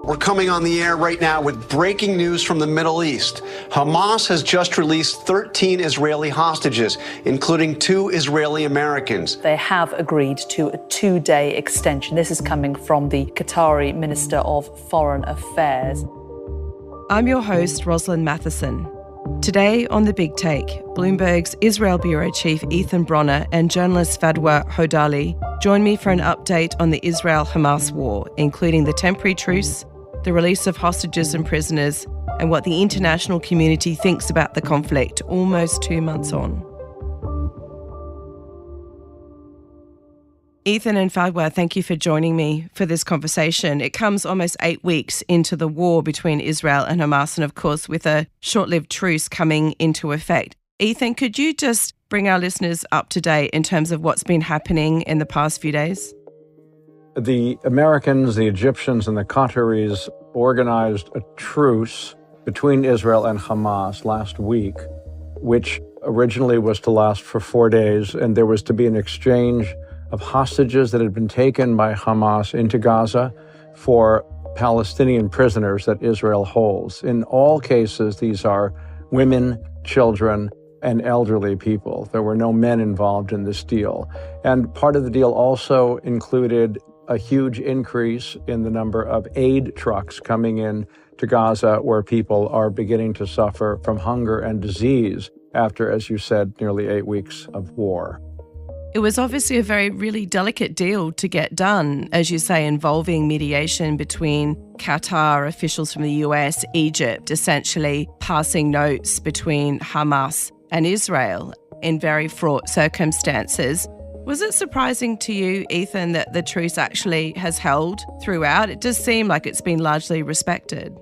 We're coming on the air right now with breaking news from the Middle East. Hamas has just released 13 Israeli hostages, including 2 Israeli Americans. They have agreed to a 2-day extension. This is coming from the Qatari Minister of Foreign Affairs. I'm your host, Rosalind Matheison. Today on The Big Take, Bloomberg's Israel Bureau Chief Ethan Bronner and journalist Fadwa Hodali join me for an update on the Israel-Hamas war, including the temporary truce, the release of hostages and prisoners, and what the international community thinks about the conflict almost 2 months on. Ethan and Fadwa, thank you for joining me for this conversation. It comes almost 8 weeks into the war between Israel and Hamas, and of course with a short-lived truce coming into effect. Ethan, could you just bring our listeners up to date in terms of what's been happening in the past few days? The Americans, the Egyptians, and the Qataris organized a truce between Israel and Hamas last week, which originally was to last for 4 days, and there was to be an exchange of hostages that had been taken by Hamas into Gaza for Palestinian prisoners that Israel holds. In all cases, these are women, children, and elderly people. There were no men involved in this deal. And part of the deal also included a huge increase in the number of aid trucks coming in to Gaza, where people are beginning to suffer from hunger and disease after, as you said, nearly 8 weeks of war. It was obviously a really delicate deal to get done, as you say, involving mediation between Qatar, officials from the US, Egypt, essentially passing notes between Hamas and Israel in very fraught circumstances. Was it surprising to you, Ethan, that the truce actually has held throughout? It does seem like it's been largely respected.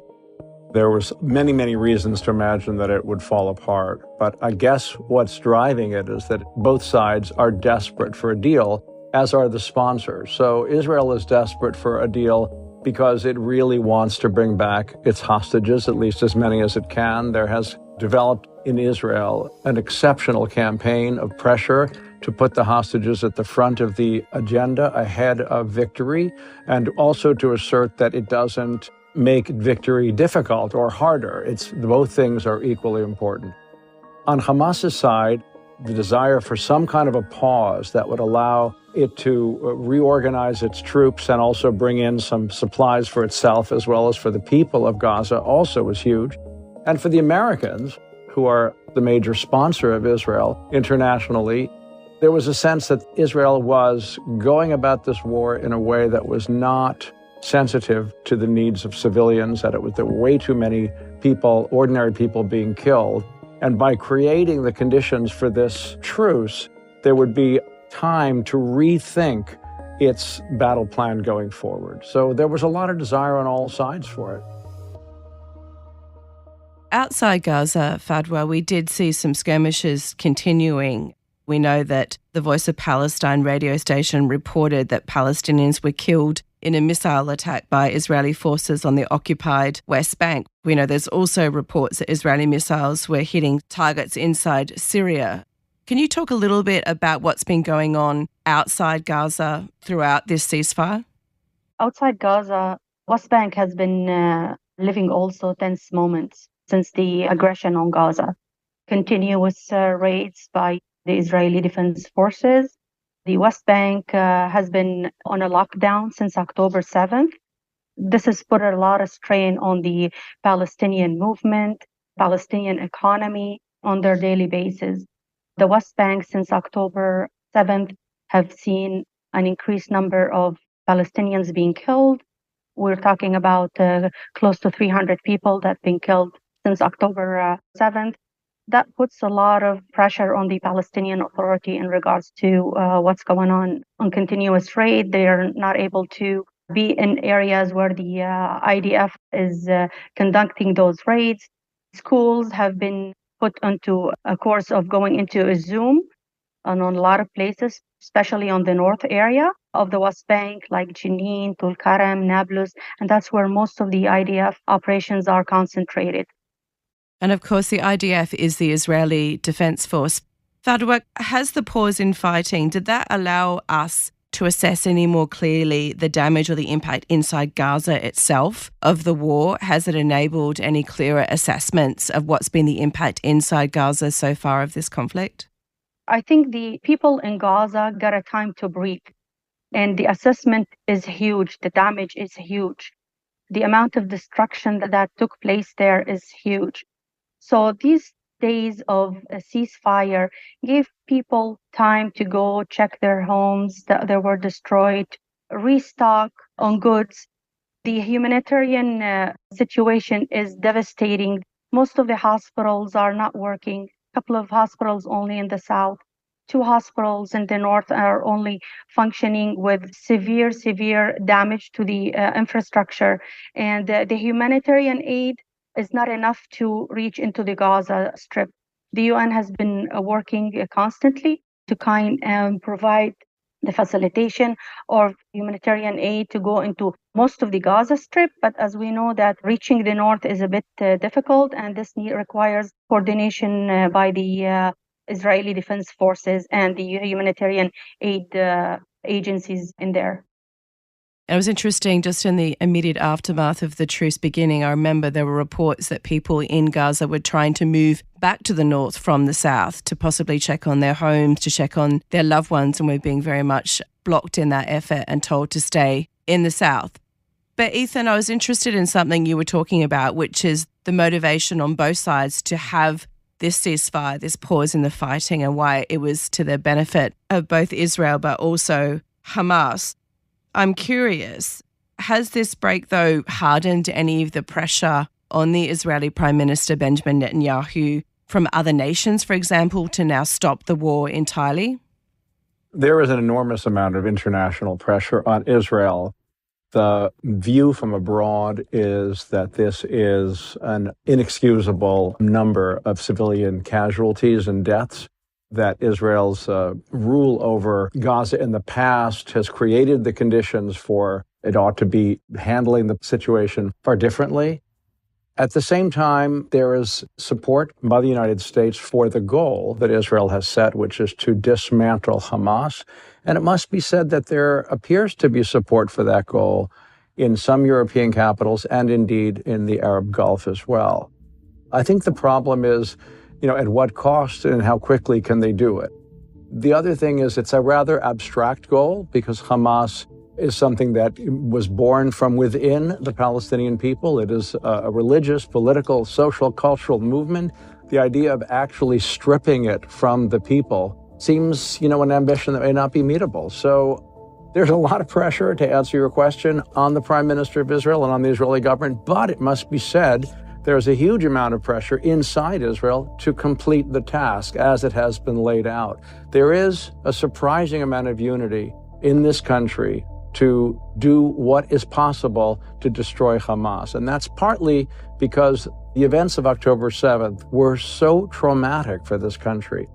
There was many reasons to imagine that it would fall apart. But I guess what's driving it is that both sides are desperate for a deal, as are the sponsors. So Israel is desperate for a deal because it really wants to bring back its hostages, at least as many as it can. There has developed in Israel an exceptional campaign of pressure to put the hostages at the front of the agenda ahead of victory, and also to assert that it doesn't make victory difficult or harder. Both things are equally important. On Hamas's side, the desire for some kind of a pause that would allow it to reorganize its troops and also bring in some supplies for itself as well as for the people of Gaza also was huge. And for the Americans, who are the major sponsor of Israel internationally, there was a sense that Israel was going about this war in a way that was not sensitive to the needs of civilians, that there were way too many people, ordinary people, being killed. And by creating the conditions for this truce, there would be time to rethink its battle plan going forward. So there was a lot of desire on all sides for it. Outside Gaza, Fadwa, we did see some skirmishes continuing. We know that the Voice of Palestine radio station reported that Palestinians were killed in a missile attack by Israeli forces on the occupied West Bank. We know there's also reports that Israeli missiles were hitting targets inside Syria. Can you talk a little bit about what's been going on outside Gaza throughout this ceasefire? Outside Gaza, West Bank has been living also tense moments since the aggression on Gaza. Continuous raids by the Israeli Defense Forces. The West Bank has been on a lockdown since October 7th. This has put a lot of strain on the Palestinian movement, Palestinian economy on their daily basis. The West Bank since October 7th have seen an increased number of Palestinians being killed. We're talking about close to 300 people that have been killed since October 7th. That puts a lot of pressure on the Palestinian Authority in regards to what's going on continuous raid. They are not able to be in areas where the IDF is conducting those raids. Schools have been put onto a course of going into a Zoom and on a lot of places, especially on the north area of the West Bank, like Jenin, Tulkarem, Nablus, and that's where most of the IDF operations are concentrated. And of course, the IDF is the Israeli Defense Force. Fadwa, has the pause in fighting, did that allow us to assess any more clearly the damage or the impact inside Gaza itself of the war? Has it enabled any clearer assessments of what's been the impact inside Gaza so far of this conflict? I think the people in Gaza got a time to breathe, and the assessment is huge. The damage is huge. The amount of destruction that took place there is huge. So these days of a ceasefire gave people time to go check their homes that they were destroyed, restock on goods. The humanitarian situation is devastating. Most of the hospitals are not working. A couple of hospitals only in the south. 2 hospitals in the north are only functioning with severe damage to the infrastructure. And the humanitarian aid is not enough to reach into the Gaza Strip. The UN has been working constantly to provide the facilitation of humanitarian aid to go into most of the Gaza Strip. But as we know that reaching the north is a bit difficult, and this requires coordination by the Israeli Defense Forces and the humanitarian aid agencies in there. It was interesting, just in the immediate aftermath of the truce beginning, I remember there were reports that people in Gaza were trying to move back to the north from the south to possibly check on their homes, to check on their loved ones, and were being very much blocked in that effort and told to stay in the south. But Ethan, I was interested in something you were talking about, which is the motivation on both sides to have this ceasefire, this pause in the fighting, and why it was to the benefit of both Israel but also Hamas. I'm curious, has this break, though, hardened any of the pressure on the Israeli Prime Minister Benjamin Netanyahu from other nations, for example, to now stop the war entirely? There is an enormous amount of international pressure on Israel. The view from abroad is that this is an inexcusable number of civilian casualties and deaths, that Israel's rule over Gaza in the past has created the conditions for it ought to be handling the situation far differently. At the same time, there is support by the United States for the goal that Israel has set, which is to dismantle Hamas. And it must be said that there appears to be support for that goal in some European capitals and indeed in the Arab Gulf as well. I think the problem is, at what cost and how quickly can they do it? The other thing is it's a rather abstract goal because Hamas is something that was born from within the Palestinian people. It is a religious, political, social, cultural movement. The idea of actually stripping it from the people seems, an ambition that may not be meetable. So there's a lot of pressure, to answer your question, on the Prime Minister of Israel and on the Israeli government. But it must be said, there's a huge amount of pressure inside Israel to complete the task as it has been laid out. There is a surprising amount of unity in this country to do what is possible to destroy Hamas. And that's partly because the events of October 7th were so traumatic for this country.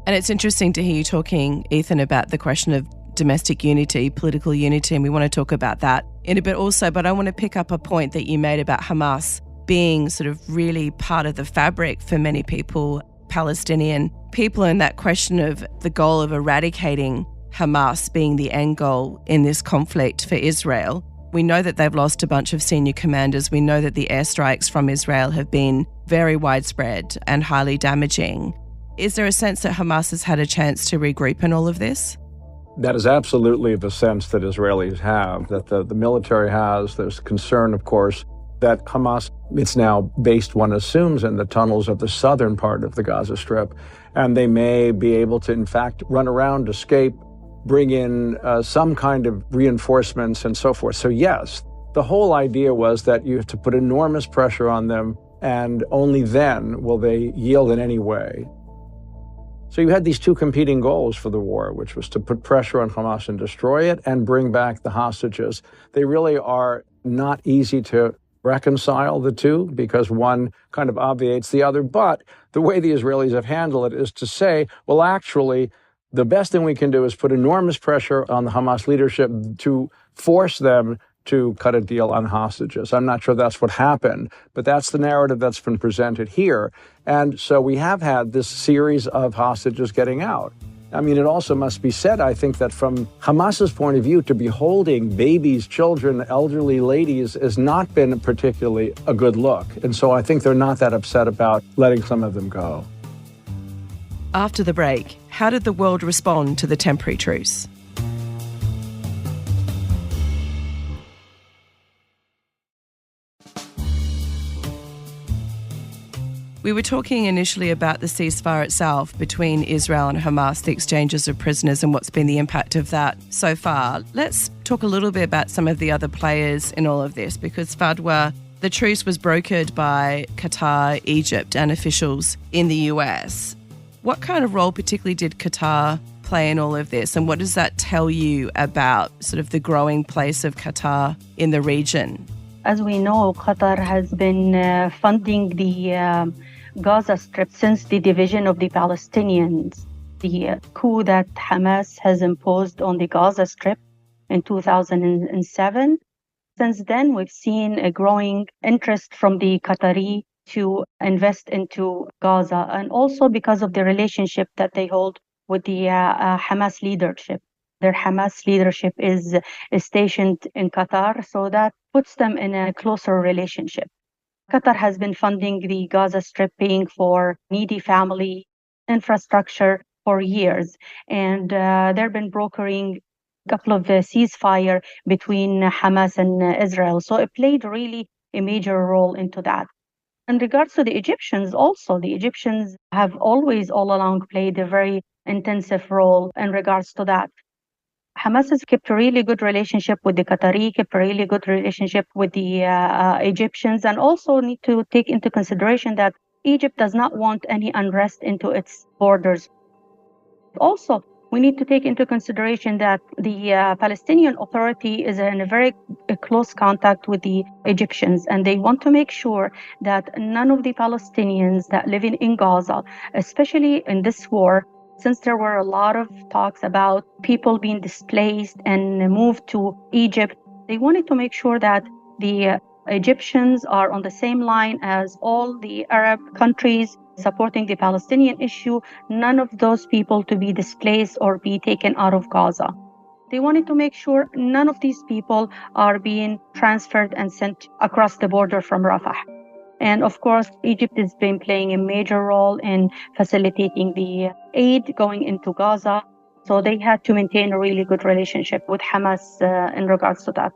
And it's interesting to hear you talking, Ethan, about the question of domestic unity, political unity, and we want to talk about that in a bit also. But I want to pick up a point that you made about Hamas being sort of really part of the fabric for many people, Palestinian people, and that question of the goal of eradicating Hamas being the end goal in this conflict for Israel. We know that they've lost a bunch of senior commanders. We know that the airstrikes from Israel have been very widespread and highly damaging. Is there a sense that Hamas has had a chance to regroup in all of this? That is absolutely the sense that Israelis have, that the military has. There's concern, of course, that Hamas, it's now based, one assumes, in the tunnels of the southern part of the Gaza Strip, and they may be able to, in fact, run around, escape, bring in some kind of reinforcements and so forth. So yes, the whole idea was that you have to put enormous pressure on them, and only then will they yield in any way. So you had these two competing goals for the war, which was to put pressure on Hamas and destroy it and bring back the hostages. They really are not easy to reconcile, the two, because one kind of obviates the other. But the way the Israelis have handled it is to say, well, actually, the best thing we can do is put enormous pressure on the Hamas leadership to force them to cut a deal on hostages. I'm not sure that's what happened, but that's the narrative that's been presented here. And so we have had this series of hostages getting out. I mean, it also must be said, I think, that from Hamas's point of view, to be holding babies, children, elderly ladies has not been particularly a good look. And so I think they're not that upset about letting some of them go. After the break, how did the world respond to the temporary truce? We were talking initially about the ceasefire itself between Israel and Hamas, the exchanges of prisoners, and what's been the impact of that so far. Let's talk a little bit about some of the other players in all of this, because Fadwa, the truce was brokered by Qatar, Egypt, and officials in the US. What kind of role particularly did Qatar play in all of this, and what does that tell you about sort of the growing place of Qatar in the region? As we know, Qatar has been funding the Gaza Strip since the division of the Palestinians. The coup that Hamas has imposed on the Gaza Strip in 2007. Since then, we've seen a growing interest from the Qatari to invest into Gaza, and also because of the relationship that they hold with the Hamas leadership. Their Hamas leadership is stationed in Qatar, so that puts them in a closer relationship. Qatar has been funding the Gaza Strip, paying for needy family infrastructure for years, and they've been brokering a couple of ceasefire between Hamas and Israel. So it played really a major role into that. In regards to the Egyptians, also, the Egyptians have always all along played a very intensive role in regards to that. Hamas has kept a really good relationship with the Qatari, kept a really good relationship with the Egyptians, and also need to take into consideration that Egypt does not want any unrest into its borders. Also, we need to take into consideration that the Palestinian Authority is in a very close contact with the Egyptians, and they want to make sure that none of the Palestinians that live in Gaza, especially in this war, since there were a lot of talks about people being displaced and moved to Egypt, they wanted to make sure that the Egyptians are on the same line as all the Arab countries supporting the Palestinian issue, none of those people to be displaced or be taken out of Gaza. They wanted to make sure none of these people are being transferred and sent across the border from Rafah. And of course, Egypt has been playing a major role in facilitating the aid going into Gaza. So they had to maintain a really good relationship with Hamas in regards to that.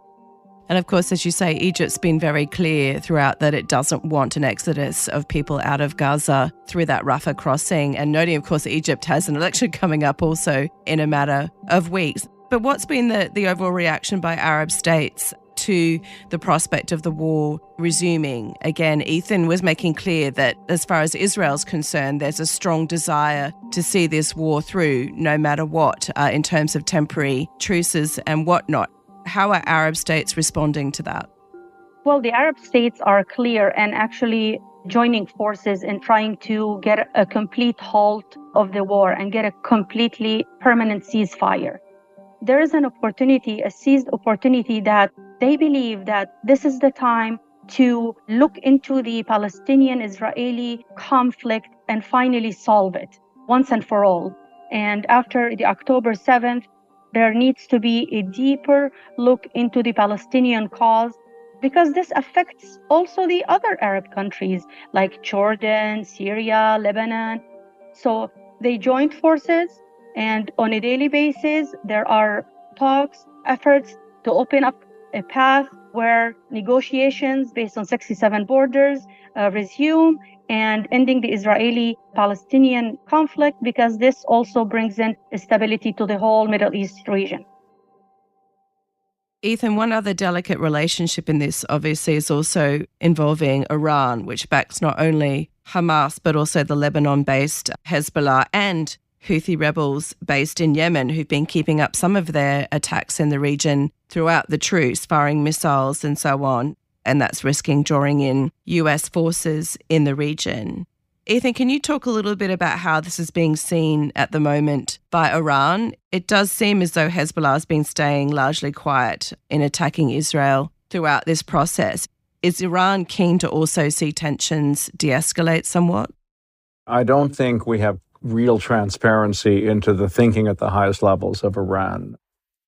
And of course, as you say, Egypt's been very clear throughout that it doesn't want an exodus of people out of Gaza through that Rafah crossing. And noting, of course, Egypt has an election coming up also in a matter of weeks. But what's been the overall reaction by Arab states to the prospect of the war resuming? Again, Ethan was making clear that as far as Israel's concerned, there's a strong desire to see this war through no matter what in terms of temporary truces and whatnot. How are Arab states responding to that? Well, the Arab states are clear and actually joining forces in trying to get a complete halt of the war and get a completely permanent ceasefire. There is an opportunity, a seized opportunity, that they believe that this is the time to look into the Palestinian-Israeli conflict and finally solve it once and for all. And after the October 7th, there needs to be a deeper look into the Palestinian cause, because this affects also the other Arab countries like Jordan, Syria, Lebanon. So they joined forces, and on a daily basis, there are talks, efforts to open up a path where negotiations based on 67 borders resume, and ending the Israeli-Palestinian conflict, because this also brings in stability to the whole Middle East region. Ethan, one other delicate relationship in this obviously is also involving Iran, which backs not only Hamas but also the Lebanon-based Hezbollah and Houthi rebels based in Yemen, who've been keeping up some of their attacks in the region throughout the truce, firing missiles and so on. And that's risking drawing in US forces in the region. Ethan, can you talk a little bit about how this is being seen at the moment by Iran? It does seem as though Hezbollah has been staying largely quiet in attacking Israel throughout this process. Is Iran keen to also see tensions de-escalate somewhat? I don't think we have real transparency into the thinking at the highest levels of Iran.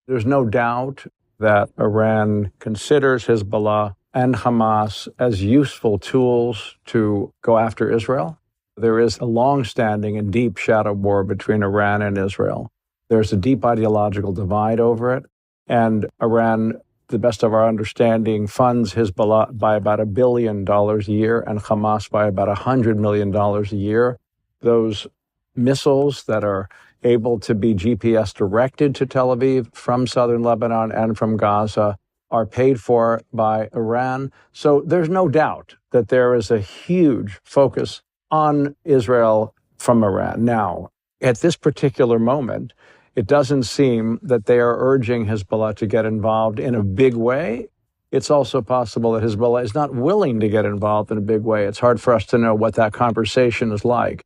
There's no doubt that Iran considers Hezbollah and Hamas as useful tools to go after Israel. There is a long-standing and deep shadow war between Iran and Israel. There's a deep ideological divide over it, and Iran, to the best of our understanding, funds Hezbollah by about $1 billion a year and Hamas by about $100 million a year. Those missiles that are able to be GPS directed to Tel Aviv from southern Lebanon and from Gaza are paid for by Iran. So there's no doubt that there is a huge focus on Israel from Iran. Now, at this particular moment, it doesn't seem that they are urging Hezbollah to get involved in a big way. It's also possible that Hezbollah is not willing to get involved in a big way. It's hard for us to know what that conversation is like.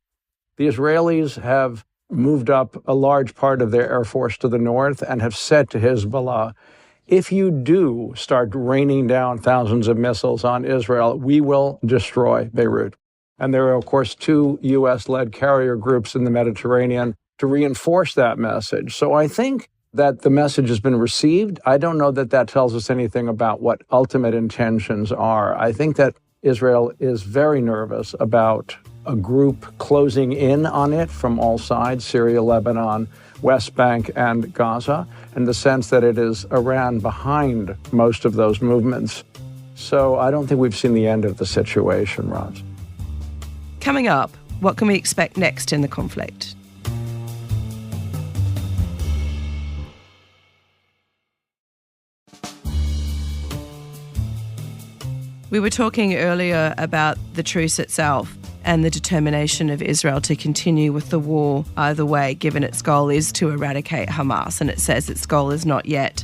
The Israelis have moved up a large part of their air force to the north and have said to Hezbollah, if you do start raining down thousands of missiles on Israel, we will destroy Beirut. And there are, of course, 2 U.S.-led carrier groups in the Mediterranean to reinforce that message. So I think that the message has been received. I don't know that that tells us anything about what ultimate intentions are. I think that Israel is very nervous about a group closing in on it from all sides, Syria, Lebanon, West Bank, and Gaza, in the sense that it is Iran behind most of those movements. So I don't think we've seen the end of the situation, Roz. Coming up, what can we expect next in the conflict? We were talking earlier about the truce itself and the determination of Israel to continue with the war either way, given its goal is to eradicate Hamas, and it says its goal is not yet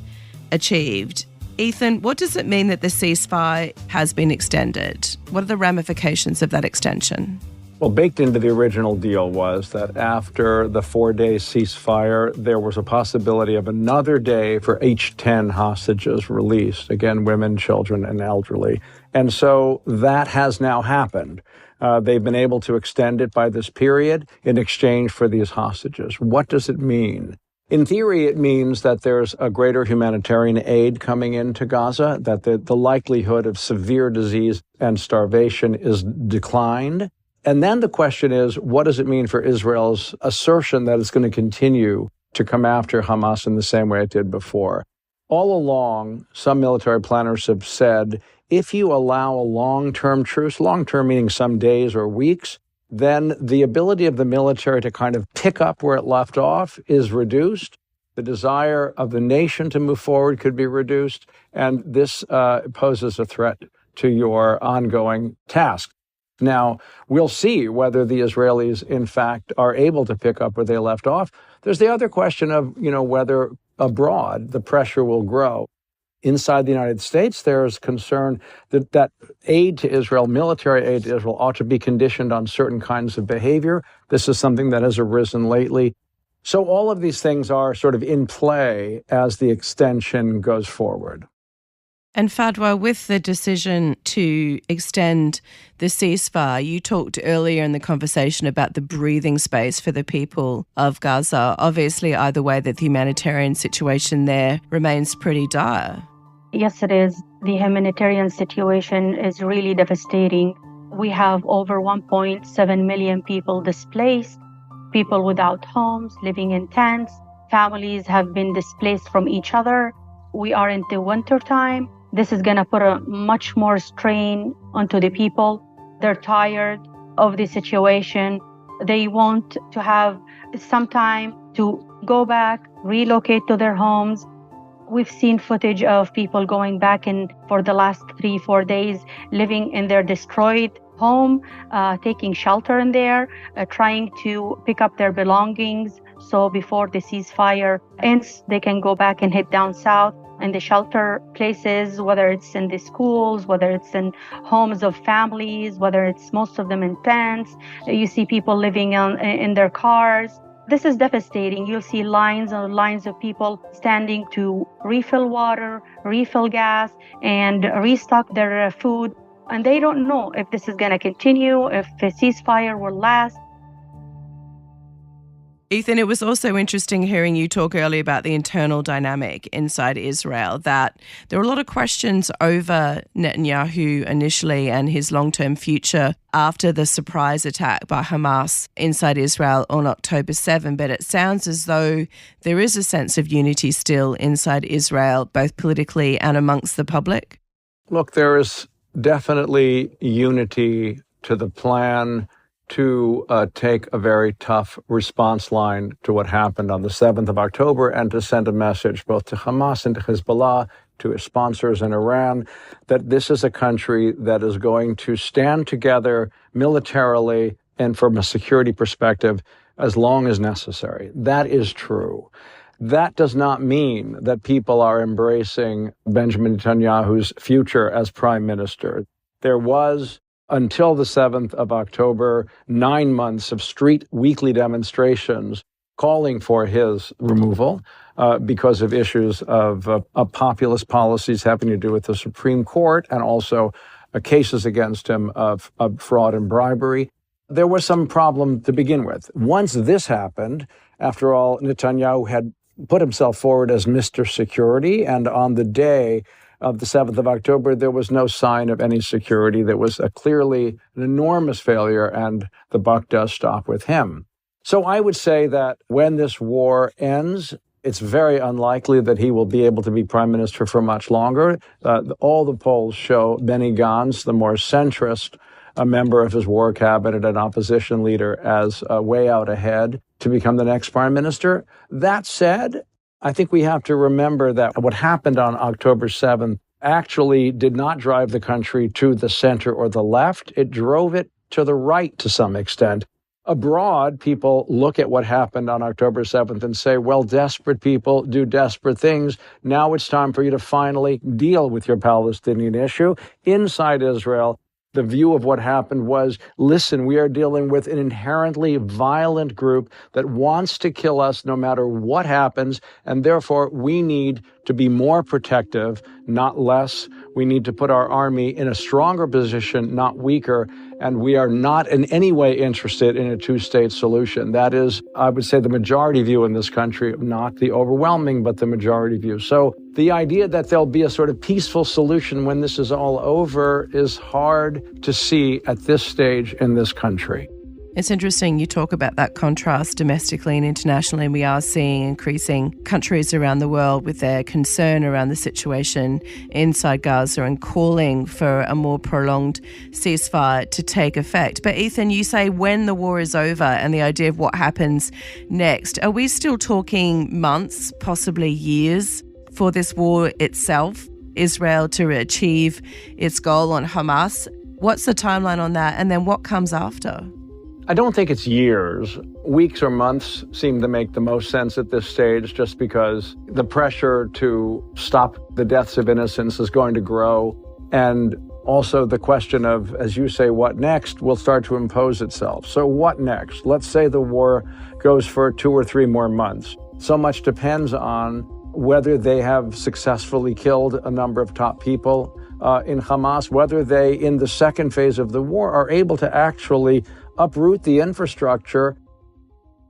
achieved. Ethan, what does it mean that the ceasefire has been extended? What are the ramifications of that extension? Well, baked into the original deal was that after the 4-day ceasefire, there was a possibility of another day for each 10 hostages released. Again, women, children, and elderly. And so that has now happened. They've been able to extend it by this period in exchange for these hostages. What does it mean? In theory, it means that there's a greater humanitarian aid coming into Gaza, that the likelihood of severe disease and starvation is declined. And then the question is, what does it mean for Israel's assertion that it's going to continue to come after Hamas in the same way it did before? All along, some military planners have said, if you allow a long-term truce, long-term meaning some days or weeks, then the ability of the military to kind of pick up where it left off is reduced. The desire of the nation to move forward could be reduced. And this poses a threat to your ongoing task. Now, we'll see whether the Israelis, in fact, are able to pick up where they left off. There's the other question of, whether abroad the pressure will grow. Inside the United States, there's concern that aid to Israel, military aid to Israel, ought to be conditioned on certain kinds of behavior. This is something that has arisen lately. So all of these things are sort of in play as the extension goes forward. And Fadwa, with the decision to extend the ceasefire, you talked earlier in the conversation about the breathing space for the people of Gaza. Obviously, either way, that the humanitarian situation there remains pretty dire. Yes, it is. The humanitarian situation is really devastating. We have over 1.7 million people displaced, people without homes, living in tents. Families have been displaced from each other. We are into winter time. This is going to put a much more strain onto the people. They're tired of the situation. They want to have some time to go back, relocate to their homes. We've seen footage of people going back in for the last 3-4 days, living in their destroyed home, taking shelter in there, trying to pick up their belongings. So before the ceasefire ends, they can go back and head down south in the shelter places, whether it's in the schools, whether it's in homes of families, whether it's most of them in tents. You see people living in their cars. This is devastating. You'll see lines and lines of people standing to refill water, refill gas, and restock their food. And they don't know if this is going to continue, if the ceasefire will last. Ethan, it was also interesting hearing you talk earlier about the internal dynamic inside Israel, that there were a lot of questions over Netanyahu initially and his long-term future after the surprise attack by Hamas inside Israel on October 7. But it sounds as though there is a sense of unity still inside Israel, both politically and amongst the public. Look, there is definitely unity to the plan to take a very tough response line to what happened on the 7th of October and to send a message both to Hamas and to Hezbollah, to its sponsors in Iran, that this is a country that is going to stand together militarily and from a security perspective as long as necessary. That is true. That does not mean that people are embracing Benjamin Netanyahu's future as prime minister. There was, until the 7th of October, 9 months of street weekly demonstrations calling for his removal because of issues of populist policies having to do with the Supreme Court and also cases against him of fraud and bribery. There was some problem to begin with. Once this happened, after all, Netanyahu had put himself forward as Mr. Security, and on the day of the 7th of October, there was no sign of any security. There was clearly an enormous failure, and the buck does stop with him. So I would say that when this war ends, it's very unlikely that he will be able to be prime minister for much longer. All the polls show Benny Gantz, the more centrist member of his war cabinet and opposition leader, as way out ahead to become the next prime minister. That said, I think we have to remember that what happened on October 7th actually did not drive the country to the center or the left. It drove it to the right to some extent. Abroad, people look at what happened on October 7th and say, well, desperate people do desperate things. Now it's time for you to finally deal with your Palestinian issue. Inside Israel, the view of what happened was, listen, we are dealing with an inherently violent group that wants to kill us no matter what happens, and therefore we need to be more protective, not less. We need to put our army in a stronger position, not weaker, and we are not in any way interested in a two-state solution. That is, I would say, the majority view in this country, not the overwhelming, but the majority view. So the idea that there'll be a sort of peaceful solution when this is all over is hard to see at this stage in this country. It's interesting you talk about that contrast domestically and internationally, and we are seeing increasing countries around the world with their concern around the situation inside Gaza and calling for a more prolonged ceasefire to take effect. But Ethan, you say when the war is over and the idea of what happens next, are we still talking months, possibly years, for this war itself, Israel to achieve its goal on Hamas? What's the timeline on that? And then what comes after? I don't think it's years. Weeks or months seem to make the most sense at this stage, just because the pressure to stop the deaths of innocents is going to grow. And also the question of, as you say, what next will start to impose itself. So what next? Let's say the war goes for 2 or 3 more months. So much depends on whether they have successfully killed a number of top people in Hamas, whether they, in the second phase of the war, are able to actually uproot the infrastructure.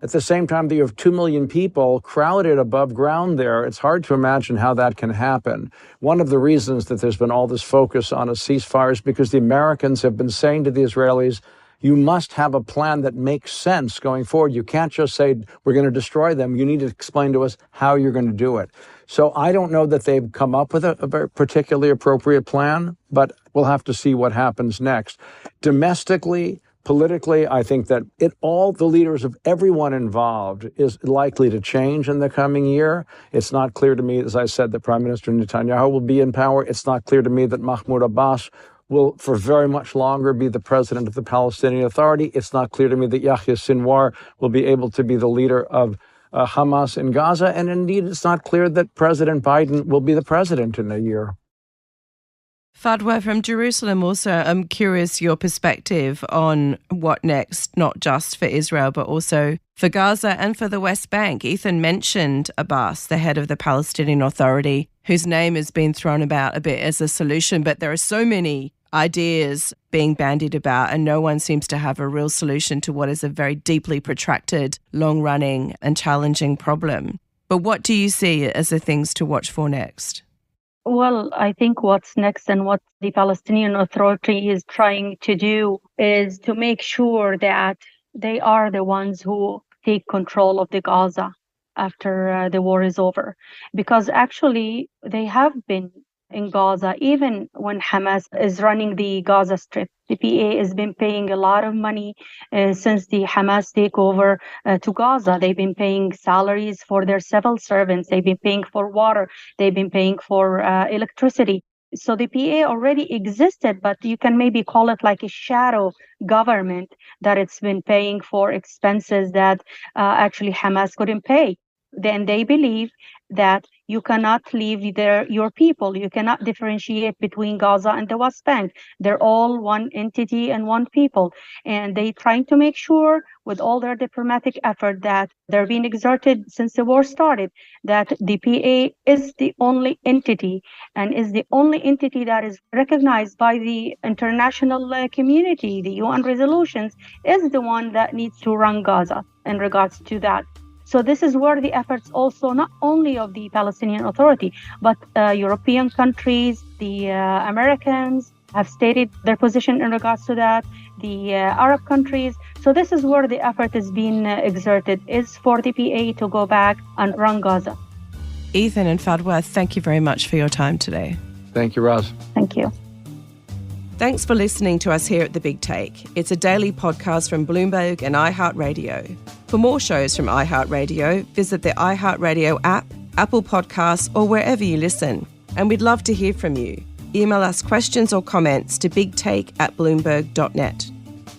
At the same time that you have 2 million people crowded above ground there, it's hard to imagine how that can happen. One of the reasons that there's been all this focus on a ceasefire is because the Americans have been saying to the Israelis, you must have a plan that makes sense going forward. You can't just say, we're going to destroy them. You need to explain to us how you're going to do it. So I don't know that they've come up with a very particularly appropriate plan, but we'll have to see what happens next. Domestically, politically, I think that all the leaders of everyone involved is likely to change in the coming year. It's not clear to me, as I said, that Prime Minister Netanyahu will be in power. It's not clear to me that Mahmoud Abbas will for very much longer be the president of the Palestinian Authority. It's not clear to me that Yahya Sinwar will be able to be the leader of Hamas in Gaza. And indeed, it's not clear that President Biden will be the president in a year. Fadwa, from Jerusalem also, I'm curious your perspective on what next, not just for Israel, but also for Gaza and for the West Bank. Ethan mentioned Abbas, the head of the Palestinian Authority, whose name has been thrown about a bit as a solution, but there are so many ideas being bandied about, and no one seems to have a real solution to what is a very deeply protracted, long-running and challenging problem. But what do you see as the things to watch for next? Well, I think what's next and what the Palestinian Authority is trying to do is to make sure that they are the ones who take control of the Gaza after the war is over. Because actually, they have been in Gaza, even when Hamas is running the Gaza Strip. The PA has been paying a lot of money since the Hamas takeover to Gaza. They've been paying salaries for their civil servants. They've been paying for water. They've been paying for electricity. So the PA already existed, but you can maybe call it like a shadow government that it's been paying for expenses that actually Hamas couldn't pay. Then they believe that you cannot leave your people. You cannot differentiate between Gaza and the West Bank. They're all one entity and one people. And they're trying to make sure with all their diplomatic effort that they're being exerted since the war started, that the PA is the only entity and is the only entity that is recognized by the international community. The UN resolutions is the one that needs to run Gaza in regards to that. So this is where the efforts also not only of the Palestinian Authority, but European countries, the Americans have stated their position in regards to that, the Arab countries. So this is where the effort is being exerted, is for the PA to go back and run Gaza. Ethan and Fadwa, thank you very much for your time today. Thank you, Roz. Thank you. Thanks for listening to us here at The Big Take. It's a daily podcast from Bloomberg and iHeartRadio. For more shows from iHeartRadio, visit the iHeartRadio app, Apple Podcasts, or wherever you listen. And we'd love to hear from you. Email us questions or comments to bigtake@bloomberg.net.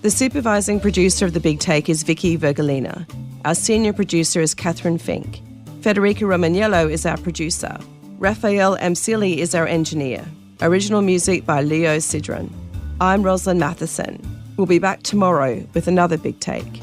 The supervising producer of The Big Take is Vicky Vergelina. Our senior producer is Catherine Fink. Federica Romagnello is our producer. Raphael Amsili is our engineer. Original music by Leo Sidran. I'm Rosalind Matheison. We'll be back tomorrow with another Big Take.